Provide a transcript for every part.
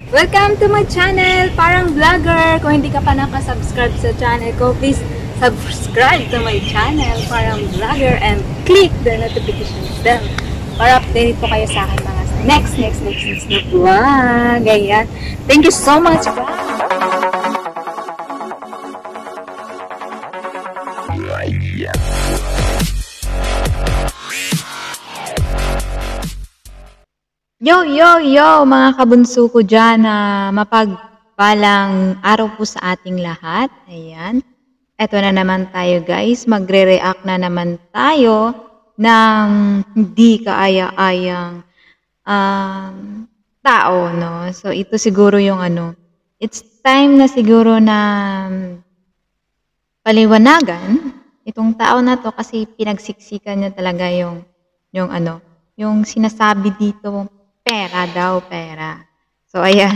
Welcome to my channel, Parang Vlogger. Kung hindi ka pa nakasubscribe sa channel ko, please subscribe to my channel, Parang Vlogger, and click the notification bell para update po kayo sa akin mga next na vlog. Ayan. Thank you so much, guys. Yo, mga kabunso ko dyan na mapagpalang araw po sa ating lahat. Ayan. Eto na naman tayo guys. Magre-react na naman tayo ng hindi kaaya-ayang tao, no? So, ito siguro yung it's time na siguro na paliwanagan itong tao na to kasi pinagsiksikan niya talaga yung sinasabi dito. Pera daw, pera. So, ayan.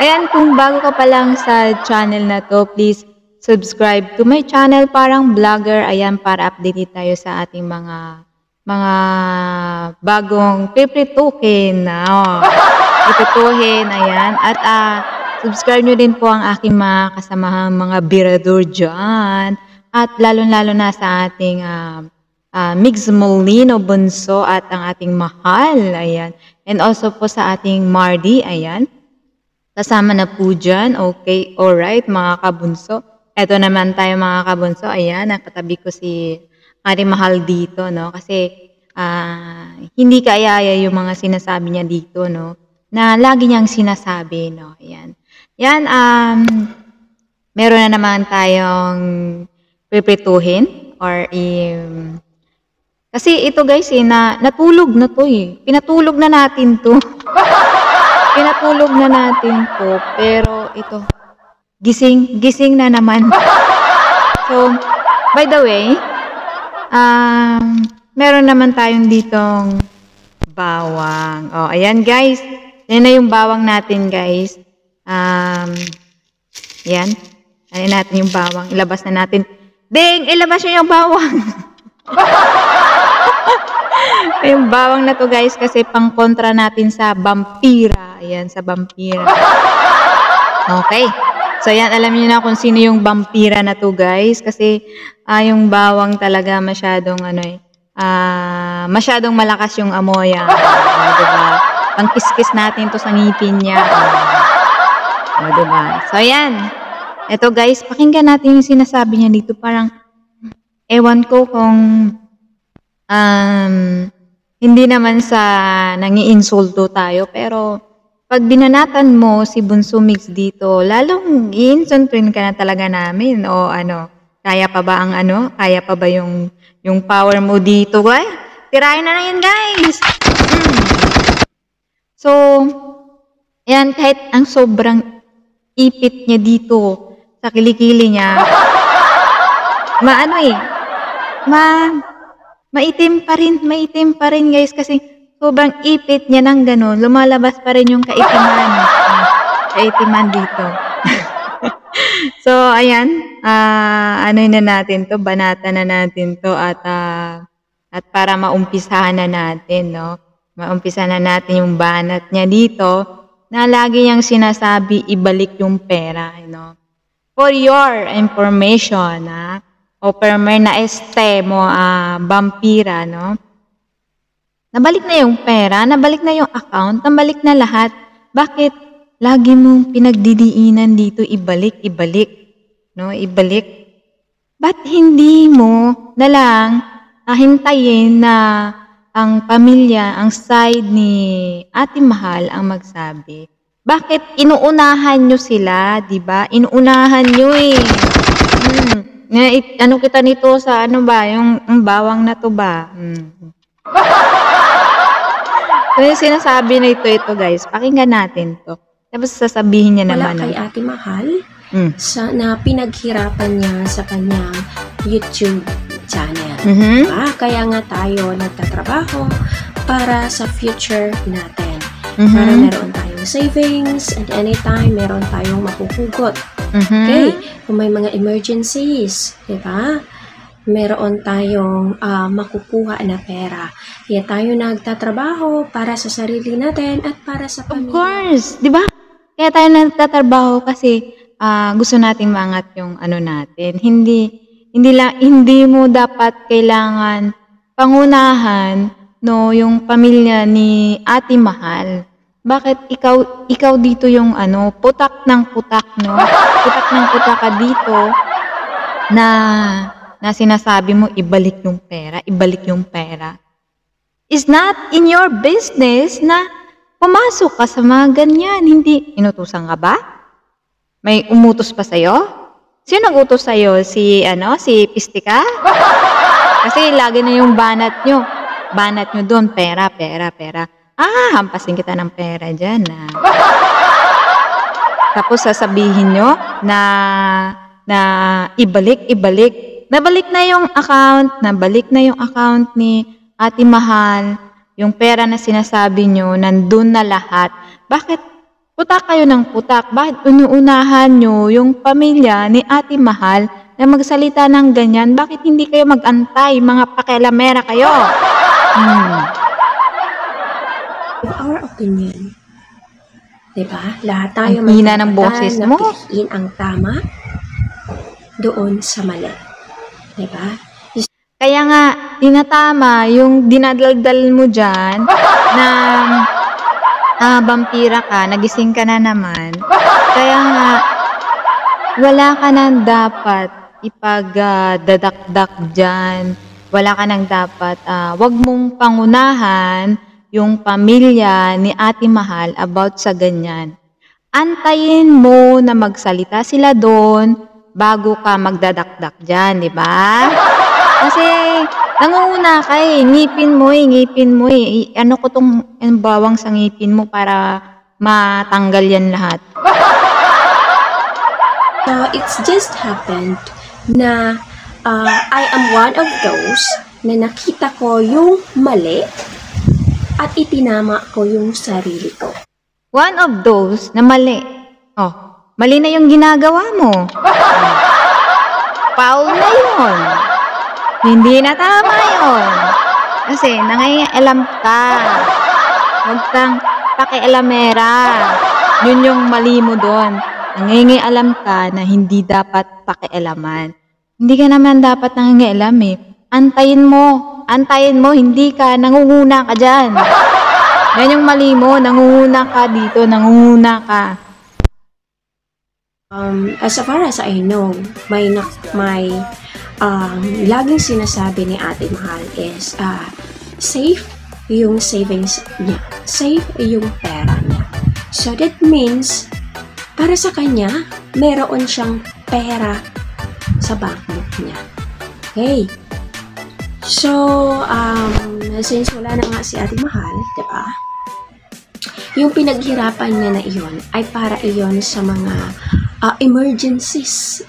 Ayan, kung bago ka pa lang sa channel na to, please subscribe to my channel, Parang Vlogger. Ayan, para update tayo sa ating mga bagong pipituhin. Pipituhin, ayan. At subscribe nyo din po ang aking mga kasamahang mga birador dyan. At lalo-lalo na sa ating Mix Molino Bunso at ang ating mahal, ayan. And also po sa ating Mardy, ayan. Kasama na po dyan, okay, alright mga kabunso. Eto naman tayo mga kabunso, ayan, nakatabi ko si ating mahal dito, no. Kasi hindi kaaya yung mga sinasabi niya dito, no. Na lagi niyang sinasabi, no, ayan. Yan, meron na naman tayong pipituhin or kasi ito guys natulog na to eh. Pinatulog na natin to. Pinatulog na natin to. Pero ito, gising na naman. So, by the way, meron naman tayong ditong bawang. Oh, ayan guys. Yan na yung bawang natin guys. Yan. Ayan natin yung bawang. Ilabas na natin. Ding! Ilabas nyo yung bawang. Yung bawang na to guys kasi pang kontra natin sa vampira. Ayan, sa vampira. Okay. So yan, alam niyo na kung sino yung vampira na to guys. Kasi yung bawang talaga masyadong masyadong malakas yung amoy. Diba? Pang kiskis natin to sa ngipin niya. Diba? So yan. Ito guys, pakinggan natin yung sinasabi niya dito. Parang ewan ko kung hindi naman sa nangi-insulto tayo, pero pag binanatan mo si Bunso Mix dito, lalong i-insultuin ka na talaga namin o kaya pa ba kaya pa ba yung power mo dito, guys? Tirahin na yan, guys! So, yan, kahit ang sobrang ipit niya dito sa kilikili niya, maitim pa rin guys kasi sobrang ipit niya ng gano'n, lumalabas pa rin yung kaitiman dito. So, ayan, na natin to, banata na natin to at para maumpisahan na natin, no? Maumpisahan na natin yung banat niya dito na lagi niyang sinasabi, ibalik yung pera, no? For your information, o permer na mo, vampira, no? Nabalik na yung pera, nabalik na yung account, nabalik na lahat. Bakit lagi mong pinagdidiinan dito, ibalik, no? Ibalik. Ba't hindi mo na lang hintayin na ang pamilya, ang side ni Ate Mahal ang magsabi? Bakit inuunahan nyo sila, di ba? Inuunahan nyo eh. Kita nito sa yung bawang na to ba? So yung sinasabi na ito guys, pakinggan natin to. Tapos sasabihin niya naman. Wala kay Ate Mahal na pinaghirapan niya sa kanyang YouTube channel. Kaya nga tayo nagtatrabaho para sa future natin. Para meron tayong savings and anytime meron tayong mapupugot. Okay? Kung may mga emergencies, di ba? meron tayong makukuha na pera. Kaya tayo nagtatrabaho para sa sarili natin at para sa pamilya. Of course, di ba? Kaya tayo nagtatrabaho kasi gusto nating maangat yung ano natin. Hindi mo dapat kailangan pangunahan no yung pamilya ni Ate Mahal. Bakit ikaw dito yung putak ng putak, no? Putak ng putak ka dito na sinasabi mo ibalik yung pera. It's not in your business na pumasok ka sa mga ganyan. Hindi, inutusan ka ba? May umutos pa sa'yo? Sino nag-utos sa'yo? Si Pistika? Kasi lagi na yung banat nyo. Banat nyo doon, pera. Hampasin kita ng pera dyan. Tapos sasabihin nyo na ibalik. Nabalik na yung account ni Ate Mahal. Yung pera na sinasabi nyo, nandun na lahat. Bakit putak kayo ng putak? Bakit inuunahan nyo yung pamilya ni Ate Mahal na magsalita ng ganyan? Bakit hindi kayo mag-antay? Mga pakialamera kayo. In our opinion, diba? Lahat tayo ang hina ng boses mo. Napihin ang tama doon sa mali. Diba? Kaya nga, tinatama yung dinadaldal mo dyan na vampira ka, nagising ka na naman. Kaya nga, wala ka nang dapat ipagdadakdak dyan. Wala ka nang dapat, wag mong pangunahan yung pamilya ni Ate Mahal about sa ganyan. Antayin mo na magsalita sila doon bago ka magdadakdak dyan, di ba? Kasi nangunguna ka ngipin mo ano ko tong bawang sa ngipin mo para matanggal yan lahat. So, it's just happened na I am one of those na nakita ko yung mali at itinama ko yung sarili ko. One of those na mali. Mali na yung ginagawa mo. Foul na yun. Hindi na tama yun. Kasi nangingialam ka. Huwag kang pakialamera. Yun yung mali mo doon. Nangingialam ka na hindi dapat pakialaman. Hindi ka naman dapat nangingialam Antayin mo, hindi ka, nangunguna ka dyan. Yan yung mali mo, nangunguna ka dito, nangunguna ka. As far as I know, may laging sinasabi ni Ate Mahal is safe yung savings niya, safe yung pera niya. So that means, para sa kanya, meron siyang pera sa bank book niya. Okay. So, since wala na nga si Ate Mahal, diba? Yung pinaghirapan niya na iyon ay para iyon sa mga emergencies,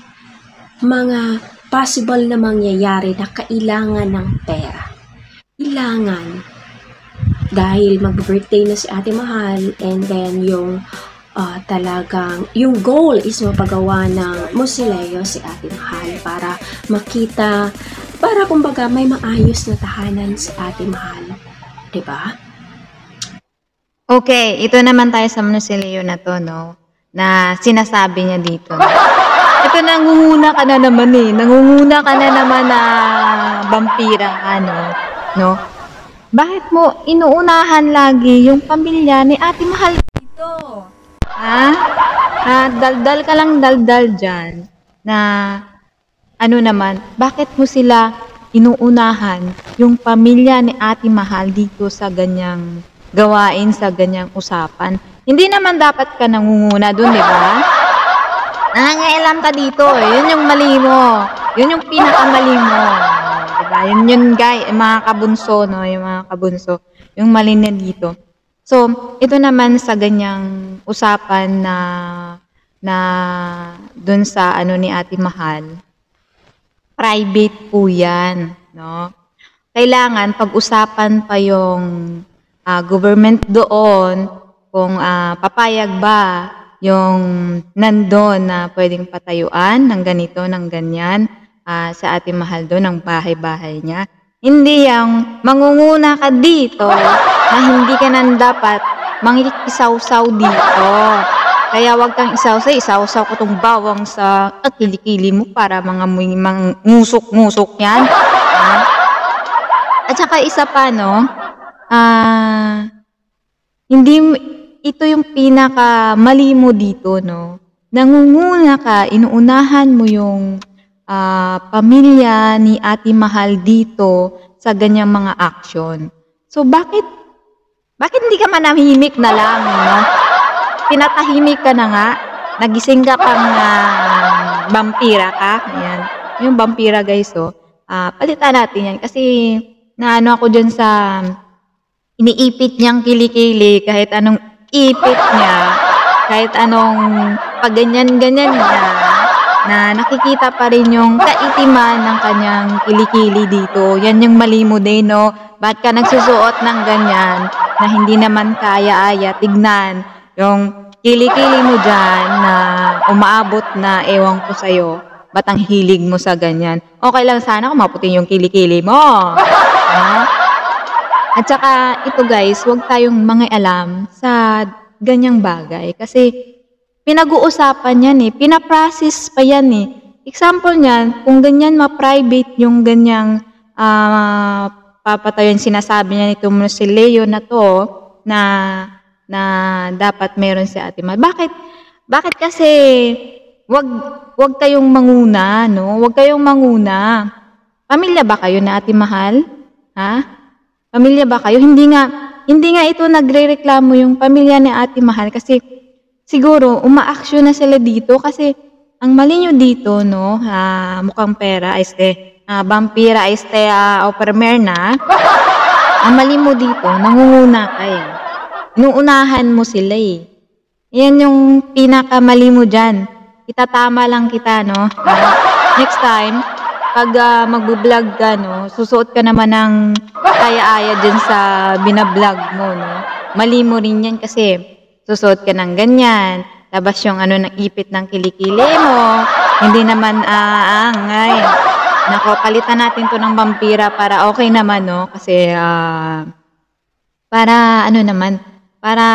mga possible na mangyayari na kailangan ng pera. Kailangan dahil mag-birthday na si Ate Mahal and then yung yung goal is mapagawa ng mausoleo si Ate Mahal para makita, para kumbaga may maayos na tahanan si Ate Mahal. Diba? Okay, ito naman tayo sa mausoleo na to, no? Na sinasabi niya dito. Ito, nangunguna ka na naman Nangunguna ka na naman na vampira ka, no? Bakit mo inuunahan lagi yung pamilya ni Ate Mahal dito? Daldal ka lang daldal dyan na naman, bakit mo sila inuunahan yung pamilya ni Ate Mahal dito sa ganyang gawain, sa ganyang usapan? Hindi naman dapat ka nangunguna dun, di ba? Nangangailam ka dito. Yun yung mali mo. Yun yung pinakamali mo. Diba? Yun guys, mga kabunso, no? Yung mga kabunso. Yung mali na dito. So, ito naman sa ganyang usapan na dun sa ni Ate Mahal, private po yan, no? Kailangan pag-usapan pa yung government doon kung papayag ba yung nandun na pwedeng patayuan ng ganito, ng ganyan, sa Ate Mahal doon, ng bahay-bahay niya. Hindi yung mangunguna ka dito na hindi ka nang dapat mangikisaw-saw dito. Kaya wag kang isaw-saw ko tong bawang sa kilikili mo para mga ngusok-ngusok yan. At saka isa pa, no, hindi, ito yung pinaka mali mo dito, no. Nangunguna ka, inuunahan mo yung pamilya ni Ate Mahal dito sa ganyang mga action. So, bakit hindi ka manahimik na lang, no? Pinatahimik ka na nga, nagising ka pang vampira ka. Ayan. Yung vampira, guys, palitan natin yan. Kasi, naano ako dyan sa iniipit niyang kilikili, kahit anong ipit niya, kahit anong pagganyan-ganyan niya, na nakikita pa rin yung kaitiman ng kanyang kilikili dito. Yan yung mali mo din, no? Ba't ka nagsusuot ng ganyan na hindi naman kaya-aya tignan yung kilikili mo dyan na umaabot na ewan ko sa'yo. Ba't ang hilig mo sa ganyan? Okay lang sana kung maputi yung kilikili mo. At saka ito, guys, huwag tayong mangialam sa ganyang bagay. Kasi pinag-uusapan yan pinaprocess pa yan Example niyan, kung ganyan ma-private yung ganyang papatayon, sinasabi niya nito mo si Leo na to, na dapat meron si Ate Mahal. Bakit kasi wag kayong manguna, no? Wag kayong manguna. Pamilya ba kayo na Ate Mahal? Ha? Pamilya ba kayo? Hindi nga ito nagrereklamo yung pamilya ni Ate Mahal kasi siguro, umaaksyon na sila dito kasi ang mali nyo dito, no, mukhang pera, vampira, opermer na, ang mali mo dito, nangunguna ka Inuunahan mo sila Yan yung pinakamali mo dyan. Itatama lang kita, no. Next time, pag magbo-vlog ka, no, susuot ka naman ng kaya-aya dyan sa binablog mo, no. Mali mo rin yan kasi susuot ka ng ganyan, labas yung ng ipit ng kilikili mo, hindi naman aangay. Nako, palitan natin to ng vampira para okay naman, no? Kasi, para para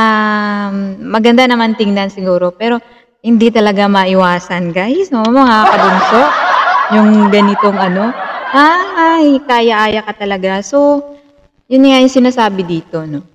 maganda naman tingnan siguro. Pero, hindi talaga maiwasan, guys, no? Mga kabunso, yung ganitong kaya-aya ka talaga. So, yun nga yung sinasabi dito, no?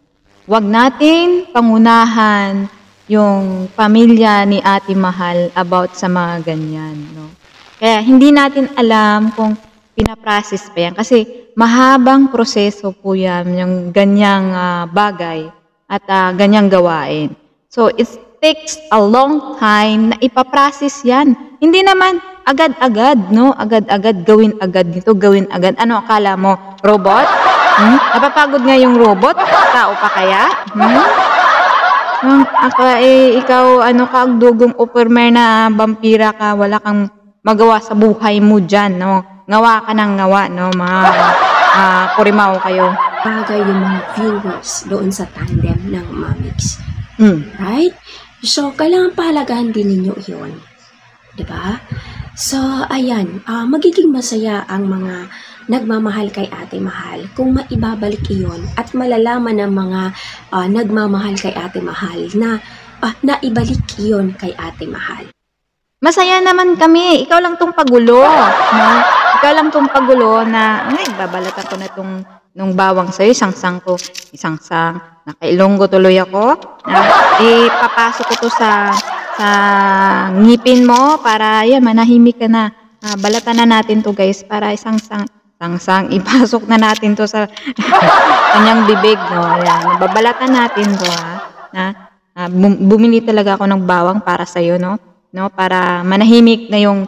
Huwag natin pangunahan yung pamilya ni Ate Mahal about sa mga ganyan, no? Kaya hindi natin alam kung pinaprocess pa yan kasi mahabang proseso po yan yung ganyang bagay at ganyang gawain. So, it takes a long time na ipaprocess yan. Hindi naman agad-agad, no? Agad-agad, gawin agad dito, gawin agad. Ano akala mo? Robot? Napapagod nga yung robot? Tao pa kaya? Ikaw, kaagdugong opermer na vampira ka, wala kang magawa sa buhay mo dyan, no? Ngawa ka ng ngawa, no? Mga kurimaw kayo. Bagay yung mga viewers doon sa tandem ng Mamix. Right? So, kailangan pahalagahan din ninyo yun. Diba? So, ayan, magiging masaya ang mga nagmamahal kay Ate Mahal kung maibabalik iyon at malalaman ng mga nagmamahal kay Ate Mahal na naibalik iyon kay Ate Mahal. Masaya naman kami. Ikaw lang tong pagulo. No? Ikaw lang tong pagulo na, babalatan ko na nung bawang sa'yo. Isang-sang. Nakailonggo tuloy ako. Ipapasok ko to sa ngipin mo para manahimik ka na. Balatan na natin to, guys, para isang-sang, ipasok na natin to sa kanyang bibig, no? Ayan, babalatan natin to, bumili talaga ako ng bawang para sa'yo, no? Para manahimik na yung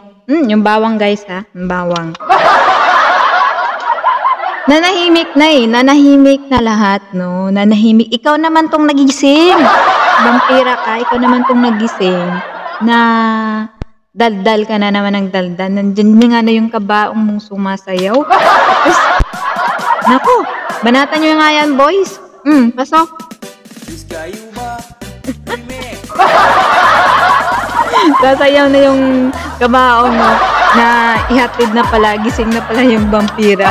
bawang, guys, yung bawang. Nanahimik na lahat, no? Nanahimik. Ikaw naman tong nagising. Vampira ka, ikaw naman tong nagising na daldal ka na naman ng daldal. Nandiyan nga na yung kabaong mong sumasayaw. Tapos, naku, banatan nyo nga yan, boys. Pasok. Sasayaw na yung kabaong, no? na ihatid na pala, gising na pala yung vampira.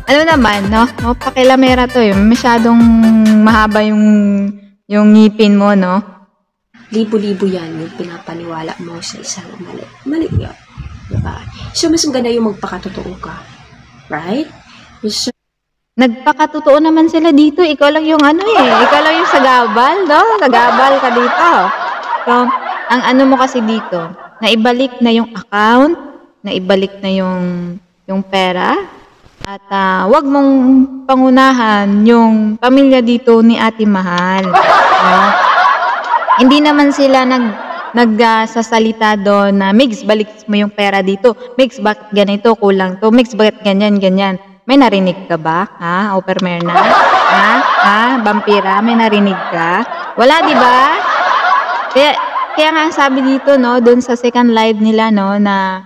Ano naman, no? Pakilamera to eh. Masyadong mahaba yung ngipin mo, no? Libo-libo yan yung pinapaniwala mo sa isang mali. Mali yun. Diba? So, mas maganda yung magpakatotoo ka. Right? So, nagpakatotoo naman sila dito. Ikaw lang yung ano eh. Ikaw lang yung sagabal, no? Sagabal ka dito. So, ang ano mo kasi dito, naibalik na yung account, naibalik na yung pera, at wag mong pangunahan yung pamilya dito ni Ate Mahal. No? Hindi naman sila nagsasalita doon na, Migs, balik mo yung pera dito. Migs, bakit ganito? Kulang to. Migs, bakit ganyan? May narinig ka ba? Ha? Opermerna? Ha? Vampira? May narinig ka? Wala, di ba? Kaya nga sabi dito, no, doon sa second live nila, no, na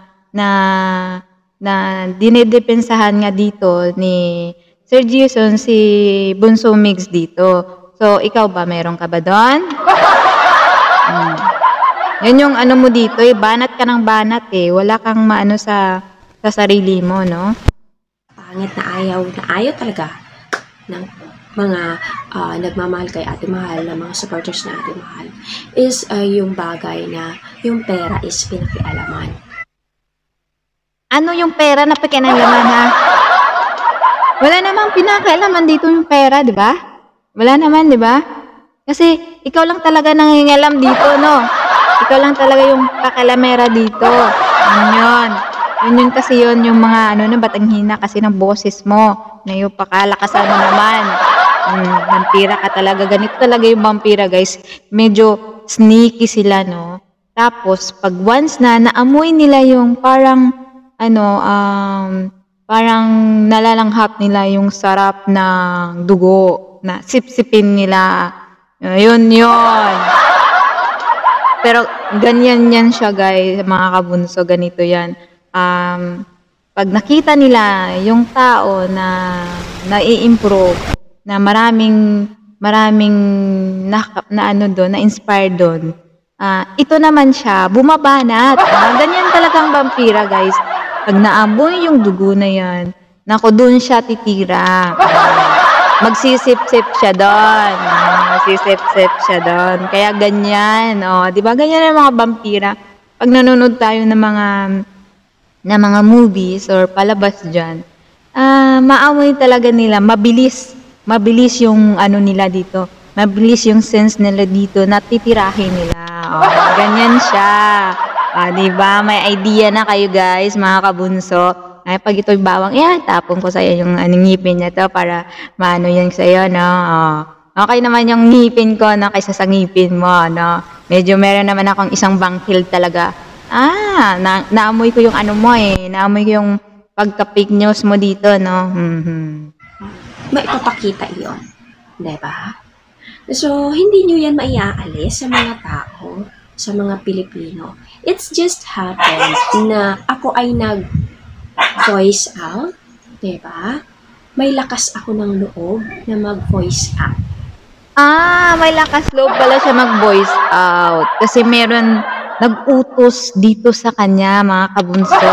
dinedepensahan nga dito ni Sir Jason si Bunso Migs dito. So, ikaw ba? Meron ka ba doon? Yan yung ano mo dito, eh, banat ka ng banat eh. Wala kang maano sa sarili mo, no? Pangit na ayaw talaga ng mga nagmamahal kay Ate Mahal, ng mga supporters na Ate Mahal, is yung bagay na yung pera is pinakialaman. Ano yung pera na pakialaman, ha? Wala namang pinakialaman dito yung pera, di ba? Wala naman, di ba? Kasi ikaw lang talaga nangingialam dito, no? Ikaw lang talaga yung pakialamera dito. Yun kasi yun yung mga ano na batang hina kasi ng boses mo. Na yung pakalakasan mo naman. Vampira ka talaga. Ganito talaga yung vampira, guys. Medyo sneaky sila, no? Tapos, pag once na naamoy nila yung parang parang nalalanghap nila yung sarap ng dugo na sipsipin nila. Yun. Pero ganyan yan siya, guys, mga kabunso. Ganito yan. Pag nakita nila yung tao na nai-improve, na maraming na-inspire doon, ito naman siya, bumabanat. Ganyan talagang vampira, guys. Pag naamoy yung dugo na yan, nako, doon siya titira. Magsisip-sip siya doon. Kaya ganyan. Di ba? Ganyan ang mga vampira. Pag nanonood tayo ng mga movies or palabas dyan, maamoy talaga nila. Mabilis yung ano nila dito. Mabilis yung sense nila dito na titirahin nila. Ganyan siya. Diba? May idea na kayo, guys, mga kabunso. Ay, pag ito'y bawang, tapon ko sa'yo yung ngipin niya to para maano yan sa'yo, no? Okay naman yung ngipin ko, no? Kaysa sa ngipin mo, no? Medyo meron naman akong isang bangkil talaga. Naamoy ko yung ano mo eh. Naamoy ko yung pagka-fake news mo dito, no? May ipapakita yun. Diba? So, hindi nyo yan maiaalis sa mga tao, sa mga Pilipino. It's just happened na ako ay nag-voice out. Diba? May lakas ako ng loob na mag-voice out. May lakas loob pala siya mag-voice out. Kasi meron nag-utos dito sa kanya, mga kabunso.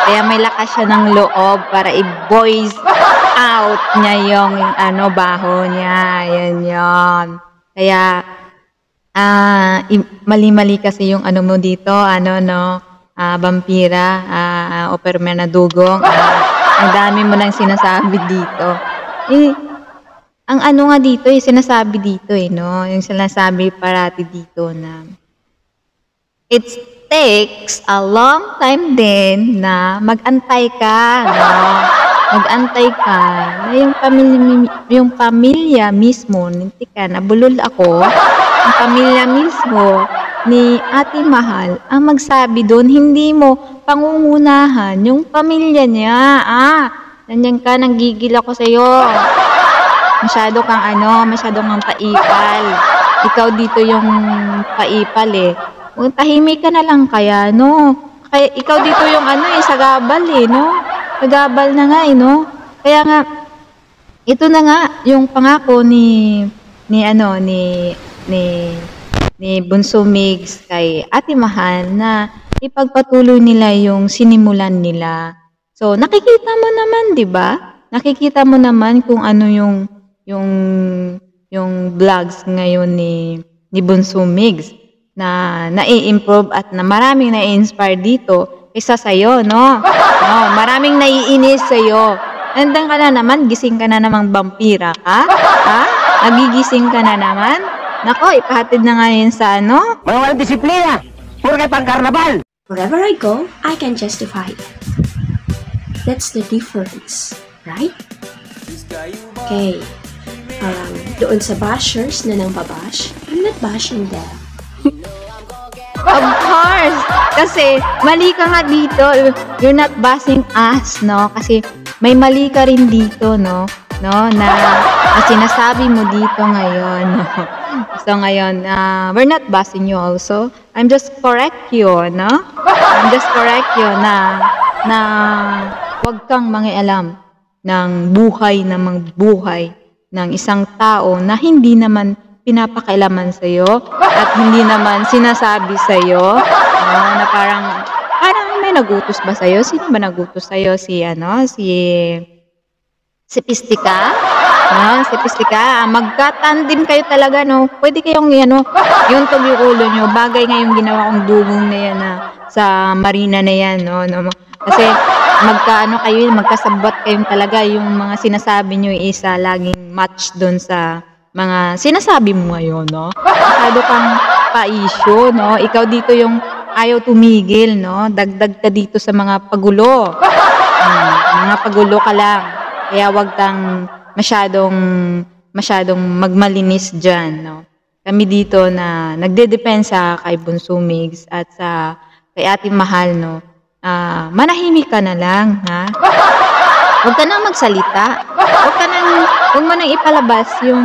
Kaya may lakas siya ng loob para i-voice out niya yung baho niya. Yan. Kaya, mali-mali kasi yung ano mo dito, vampira, opermer na dugong. Ang dami mo nang sinasabi dito. Ang ano nga dito, sinasabi dito no? Yung sinasabi parati dito na it takes a long time din na mag-antay ka, no? Mag-antay ka na yung pamilya mismo, nintikan, nabulol ako, yung pamilya mismo ni Ate Mahal, ang magsabi doon, hindi mo pangungunahan yung pamilya niya. Nandiyan ka, nanggigil ako sa'yo. Masyado kang paipal. Ikaw dito yung paipal eh. Tahimik ka na lang kaya, no? Kaya ikaw dito yung sagabal eh, no? Sagabal na nga eh, no? Kaya nga, ito na nga yung pangako ni ni Bunso Migs kay Ate Mahal na ipagpatuloy nila yung sinimulan nila. So, nakikita mo naman, 'di ba? Nakikita mo naman kung ano yung vlogs ngayon ni Bunso Migs na nai-improve at na maraming nai-inspire dito kaysa sa'yo, no? No, maraming naiinis sa'yo. Nandiyan ka na naman, gising ka na namang vampira ka? Ha? Nagigising ka na naman? Nako, ipahatid na nga yun sa ano? Walang disiplina! Puro kay pang-karnabal! Wherever I go, I can justify it. That's the difference, right? Okay. Doon sa bashers na nang babash, I'm not bashing them. Of course! Kasi mali ka nga dito. You're not bashing us, no? Kasi may mali ka rin dito, no? No? Na sinasabi mo dito ngayon, no? So ngayon, we're not bashing you also. I'm just correct you, no? I'm just correct you na wag kang mangialam ng buhay ng isang tao na hindi naman pinapakailaman sa'yo at hindi naman sinasabi sa'yo na parang may nagutos ba sa'yo? Sino ba nagutos sa'yo? Si Pistika? No? Si Pistika, magkatandim kayo talaga, no? Pwede kayong, yung tuloy ulo nyo, bagay nga yung ginawa kong dugong na yan sa marina na yan, no? Kasi magkasabot kayong talaga yung mga sinasabi nyo isa laging match doon sa mga sinasabi mo ngayon, no? Masyado kang pa-issue, no? Ikaw dito yung ayaw tumigil, no? Dagdag ka dito sa mga pagulo. Mga pagulo ka lang. Kaya wag kang masyadong magmalinis dyan, no? Kami dito na nagdedepensa kay Bunso Migs at kay Ate Mahal, no? Manahimik ka na lang, ha? Huwag ka nang magsalita. Huwag mo nang ipalabas yung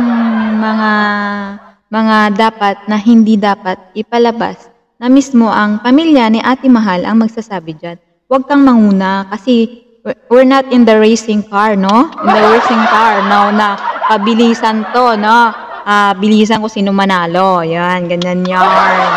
mga dapat na hindi dapat ipalabas na mismo ang pamilya ni Ate Mahal ang magsasabi dyan. Huwag kang manguna kasi we're not in the racing car, no? In the racing car, no? Na pabilisan to, no? Bilisan ko sino manalo. Yan, ganyan yan.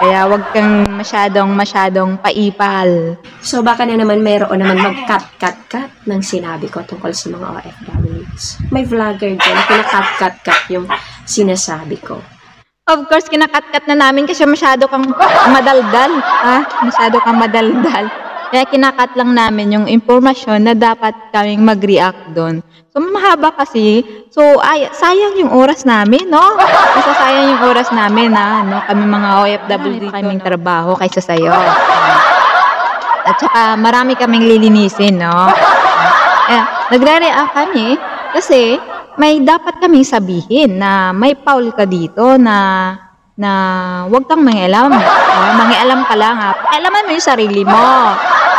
Kaya wag kang masyadong paipal. So baka na naman mayroon naman mag-cut ng sinabi ko tungkol sa mga OFWs. May vlogger dyan, kina-cut yung sinasabi ko. Of course, kina-cut na namin kasi masyado kang madaldal. Masyado kang madaldal. Kaya kinakat lang namin yung impormasyon na dapat kaming mag-react doon. So, mahaba kasi. So, sayang yung oras namin, no? Masasayang yung oras namin, no? Kami mga OFW, kaming trabaho kaysa sa'yo. At saka, marami kaming lilinisin, no? Nagre-react kami kasi may dapat kaming sabihin na may foul ka dito na wag kang mangialam. Mangialam ka lang, ha? Pakialaman mo yung sarili mo.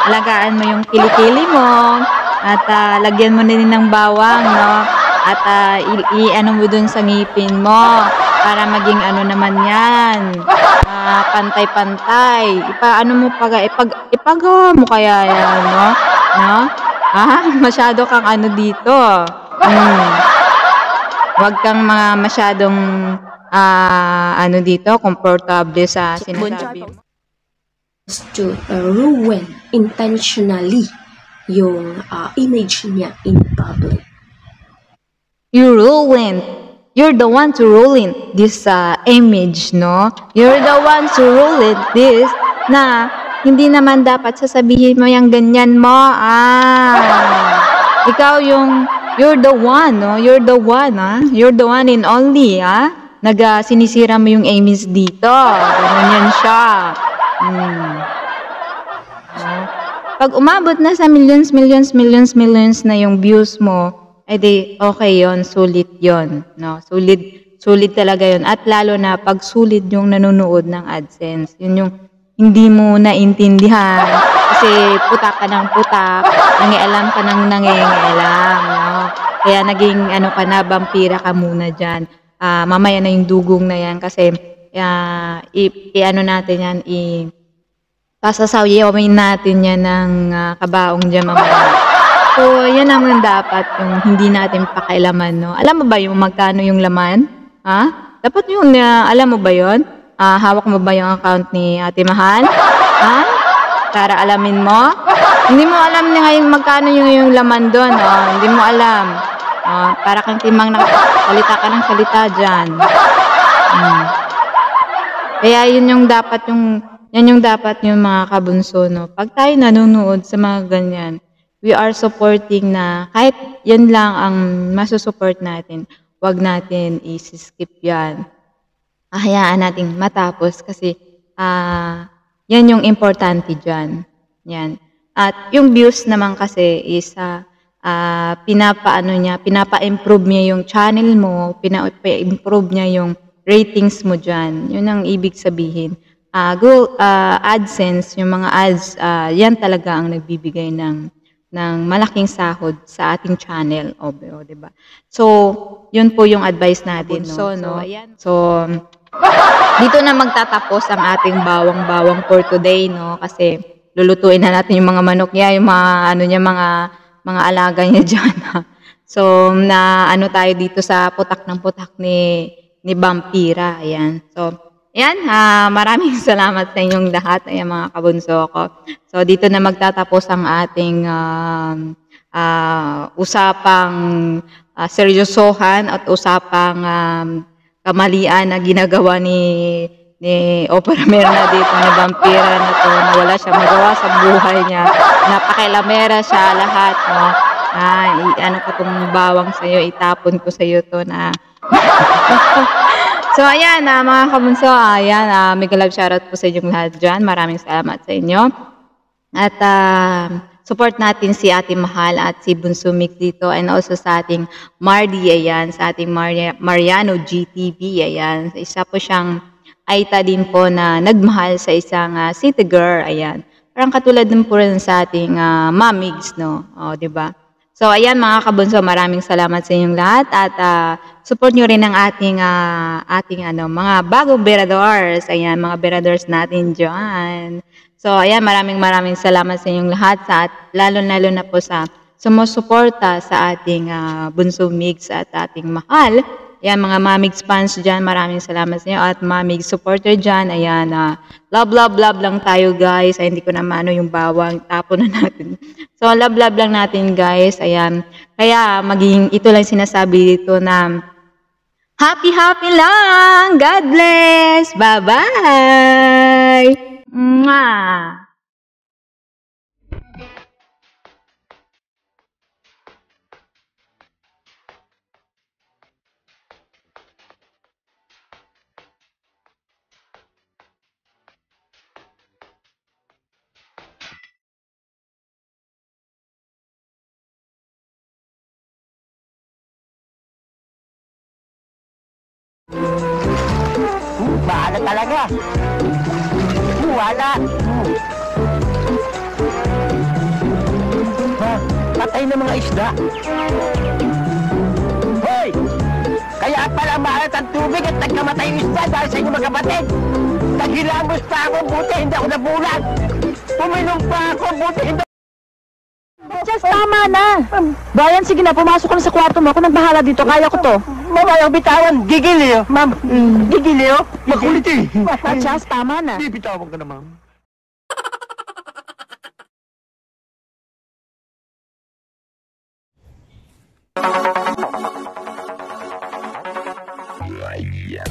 Alagaan mo yung kilikili mo. At lagyan mo din ng bawang, no? At i-ano mo dun sa ngipin mo para maging ano naman yan. Pantay-pantay. Ipagawa mo kaya yan, no? No? Masyado kang ano dito. Huwag kang masyadong ano dito, komportable sa sinasabi mo. To ruin intentionally yung image niya in public. You're the one to ruin this image, no? You're the one to ruin this na hindi naman dapat sasabihin mo yung ganyan mo. Ikaw you're the one, no? You're the one, You're the one and only, sinisira mo yung image dito. Ganun yan siya. Pag umabot na sa millions na yung views mo, di okay yon, sulit yon, no? Sulit talaga yon. At lalo na pag sulit yung nanonood ng AdSense, yun yung hindi mo naintindihan kasi putak ka ng putak, nangialam ka ng nangialam, no? Kaya naging ka na, vampira ka muna dyan. Mamaya na yung dugong na yan kasi natin yan, pasasawin natin yan ng kabaong dyan mamaya. So, yan naman dapat yung hindi natin pakailaman, no? Alam mo ba yung magkano yung laman? Dapat yun, alam mo ba yun? Hawak mo ba yung account ni Ate Mahal? Ha? Para alamin mo? Hindi mo alam na ngayon magkano yung laman doon. Hindi mo alam. Para kang timang salita ka ng salita dyan. Kaya yan yung dapat yung mga kabunso, no? Pag tayo nanonood sa mga ganyan, we are supporting na kahit yan lang ang masusupport natin, wag natin i-skip yan. Hayaan nating matapos kasi yan yung importante dyan. Yan. At yung views naman kasi is pinapa-improve niya yung channel mo, pinapa-improve niya yung ratings mo dyan. Yun ang ibig sabihin. Google AdSense, yung mga ads, yan talaga ang nagbibigay ng malaking sahod sa ating channel. Diba? So, yun po yung advice natin. No? So, dito na magtatapos ang ating bawang-bawang for today, no? Kasi lulutuin na natin yung mga manok niya, yung mga alaga niya dyan. So, tayo dito sa putak ng putak ni Vampira. Ayan. So, ayan, maraming salamat sa inyong lahat, ayan mga kabunso ko. So, dito na magtatapos ang ating usapang seryosohan at usapang kamalian na ginagawa ni Opera Mirna dito ni Vampira na to, na wala siya magawa sa buhay niya. Napakilamera siya lahat, no? Ano ko itong bawang sa'yo, itapon ko sa'yo to na... So, ayan, mga kabunso, ayan, mega love shoutout po sa inyong lahat dyan. Maraming salamat sa inyo. At support natin si Ate Mahal at si Bunso Mix dito, and also sa ating Mardy, ayan, sa ating Mariano GTV, ayan. Isa po siyang Aita din po na nagmahal sa isang city girl, ayan. Parang katulad din po rin sa ating Mamigs, no? Diba? So, ayan mga kabunso, maraming salamat sa inyong lahat at support nyo rin ang ating mga bagong beradors. Ayan, mga beradors natin dyan. So, ayan, maraming salamat sa inyong lahat at lalo na po sa sumusuporta sa ating Bunso Mix at ating Mahal. Ayan, mga Mamigs fans dyan, maraming salamat sa inyo at Mamigs supporter dyan. Ayan, love lang tayo guys. Ay, hindi ko na maano yung bawang, tapon na natin. So, love lang natin guys. Ayan, kaya ito lang sinasabi dito na happy lang! God bless! Bye-bye! Mwah! Bahala talaga. Wala. Patay na mga isda. Hoy! Kaya pala maalat ang tubig at nagkamatay yung isda dahil sa inyong magkapatid. Naghilamos pa ako, buti hindi ako nabulag. Puminom pa ako, buti hindi. Just tama na. Brian, sige na, pumasok ka na sa kwarto mo. Ako nang bahala dito, kaya ko to. Ma'am, ayaw bitawan. Gigiliw. Ma'am, gigiliw. Makulit eh. Just tama na. Bibitawan ka na, ma'am. Yeah.